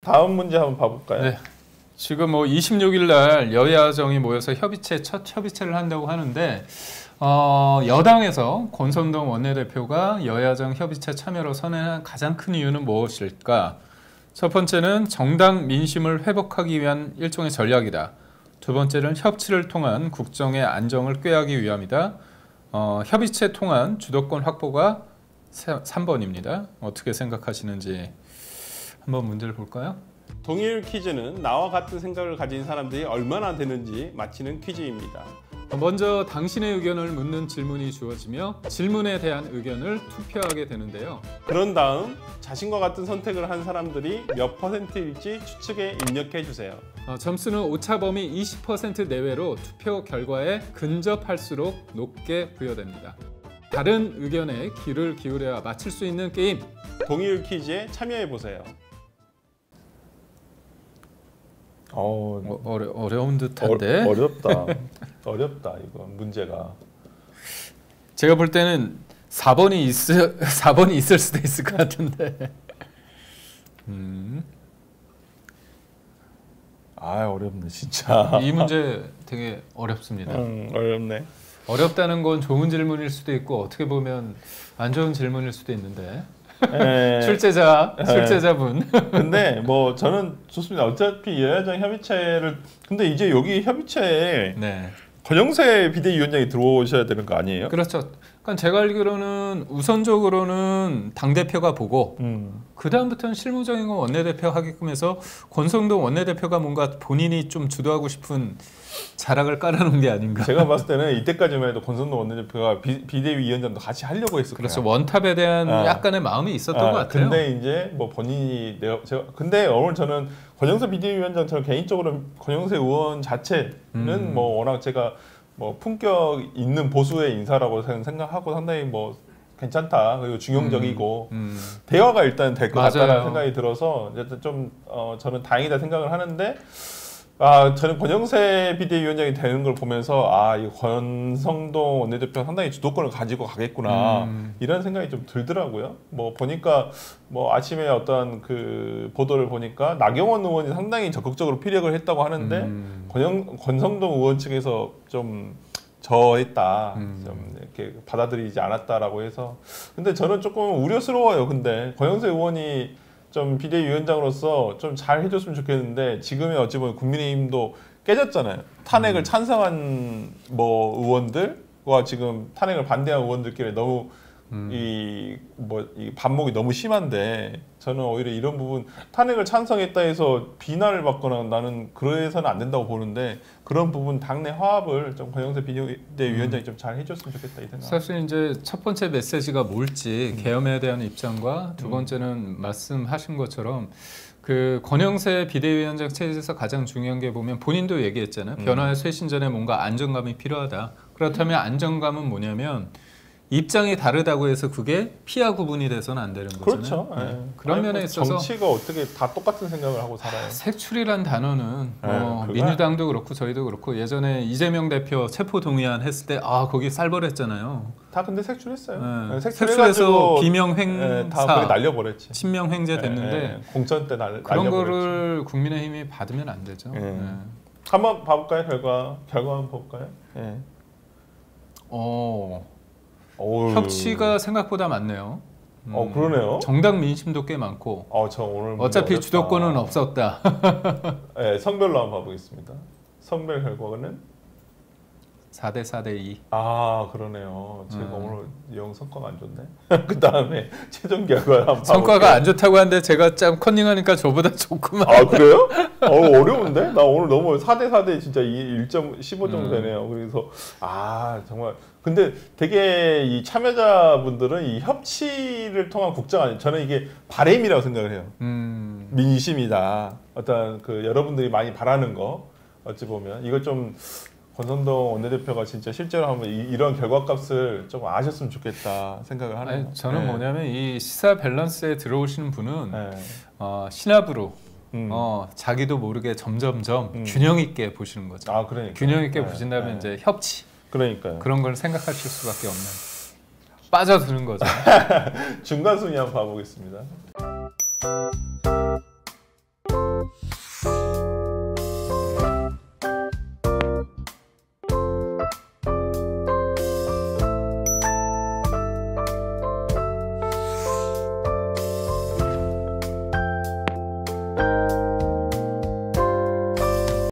다음 문제 한번 봐볼까요? 네. 지금 뭐 26일 날 여야정이 모여서 첫 협의체를 한다고 하는데 여당에서 권선동 원내대표가 여야정 협의체 참여로 선언한 가장 큰 이유는 무엇일까? 첫 번째는 정당 민심을 회복하기 위한 일종의 전략이다. 두 번째는 협치를 통한 국정의 안정을 꾀하기 위함이다. 협의체 통한 주도권 확보가 3번입니다. 어떻게 생각하시는지 한번 문제를 볼까요? 동일 퀴즈는 나와 같은 생각을 가진 사람들이 얼마나 되는지 맞히는 퀴즈입니다. 먼저 당신의 의견을 묻는 질문이 주어지며 질문에 대한 의견을 투표하게 되는데요. 그런 다음 자신과 같은 선택을 한 사람들이 몇 %일지 추측에 입력해 주세요. 점수는 오차범위 20% 내외로 투표 결과에 근접할수록 높게 부여됩니다. 다른 의견에 귀를 기울여야 맞힐 수 있는 게임. 동일 퀴즈에 참여해 보세요. 어려운 듯한데. 어렵다. 어렵다 이거 문제가. 제가 볼 때는 4번이 있을 수도 있을 것 같은데. 어렵네 진짜. 이 문제 되게 어렵습니다. 어렵네. 어렵다는 건 좋은 질문일 수도 있고 어떻게 보면 안 좋은 질문일 수도 있는데. 출제자분. 근데 뭐 저는 좋습니다. 어차피 여야정 협의체를 근데 이제 여기 협의체에 권영세 비대위원장이 들어오셔야 되는 거 아니에요? 그렇죠. 그러니까 제가 알기로는 우선적으로는 당 대표가 보고 그 다음부터는 실무적인 건 원내대표 하게끔 해서 권성동 원내대표가 뭔가 본인이 좀 주도하고 싶은 자락을 깔아놓은 게 아닌가. 제가 봤을 때는 이때까지만 해도 권성동 원내대표가 비대위원장도 같이 하려고 했을 거예요. 그렇죠. 원탑에 대한 약간의 마음이 있었던 것 같아요. 근데 이제 뭐 본인이 근데 오늘 저는 권영세 비대위원장처럼 개인적으로 권영세 의원 자체는 뭐 워낙 제가 뭐 품격 있는 보수의 인사라고 생각하고 상당히 뭐 괜찮다. 그리고 중용적이고 대화가 일단 될 것 같다는 생각이 들어서 좀 저는 다행이다 생각을 하는데 저는 권영세 비대위원장이 되는 걸 보면서 이 권성동 원내대표가 상당히 주도권을 가지고 가겠구나 이런 생각이 좀 들더라고요. 뭐 보니까 뭐 아침에 어떤 그 보도를 보니까 나경원 의원이 상당히 적극적으로 피력을 했다고 하는데 권성동 의원 측에서 좀 저했다, 좀 이렇게 받아들이지 않았다라고 해서 근데 저는 조금 우려스러워요. 근데 권영세 의원이 좀 비대위원장으로서 좀 잘 해줬으면 좋겠는데 지금의 어찌 보면 국민의힘도 깨졌잖아요. 탄핵을 찬성한 뭐 의원들과 지금 탄핵을 반대한 의원들끼리 너무 이 반목이 너무 심한데 저는 오히려 이런 부분 탄핵을 찬성했다 해서 비난을 받거나 나는 그래서는 안 된다고 보는데 그런 부분 당내 화합을 좀 권영세 비대위원장이 좀 잘 해줬으면 좋겠다 이 생각. 사실 이제 첫 번째 메시지가 뭘지 계엄에 대한 입장과 두 번째는 말씀하신 것처럼 그 권영세 비대위원장 체제에서 가장 중요한 게 보면 본인도 얘기했잖아요. 변화의 쇄신 전에 뭔가 안정감이 필요하다. 그렇다면 안정감은 뭐냐면 입장이 다르다고 해서 그게 피하 구분이 돼서는 안 되는 거잖아요. 그렇죠. 그런 면에 있어서 정치가 어떻게 다 똑같은 생각을 하고 살아요. 색출이란 단어는 민주당도 그렇고 저희도 그렇고 예전에 이재명 대표 체포 동의안 했을 때 거기 쌀벌했잖아요. 다 근데 색출했어요. 색출해서 비명 횡사, 다 그게 날려버렸지. 친명 횡재 됐는데 공천 때 그런 거를 국민의힘이 받으면 안 되죠. 한번 봐볼까요? 결과 한번 볼까요? 협치가 생각보다 많네요. 그러네요. 정당 민심도 꽤 많고. 저 오늘 어차피 어렵다. 주도권은 없었다. 성별로 한번 봐보겠습니다. 성별 결과는 4대 4대 2. 그러네요. 제가 오늘 영 성과가 안 좋네. 그 다음에 최종 결과 한번 성과가 안 좋다고 하는데 제가 참 컨닝하니까 저보다 좋구만. 그래요? 어려운데? 나 오늘 너무 4대 4대 진짜 1.15 정도 되네요. 그래서 정말 근데 되게 이 참여자분들은 이 협치를 통한 국정 저는 이게 바램이라고 생각을 해요. 민심이다. 어떤 그 여러분들이 많이 바라는 거 어찌 보면 이걸 좀 권선동 원내대표가 진짜 실제로 한번 이런 결과값을 좀 아셨으면 좋겠다 생각을 하네요. 저는 뭐냐면 이 시사 밸런스에 들어오시는 분은 신압으로 자기도 모르게 점점점 균형 있게 보시는 거죠. 그러니까. 균형 있게 보신다면 이제 협치. 그러니까요. 그런 걸 생각하실 수밖에 없는. 빠져드는 거죠. 중간 순위 한번 봐보겠습니다.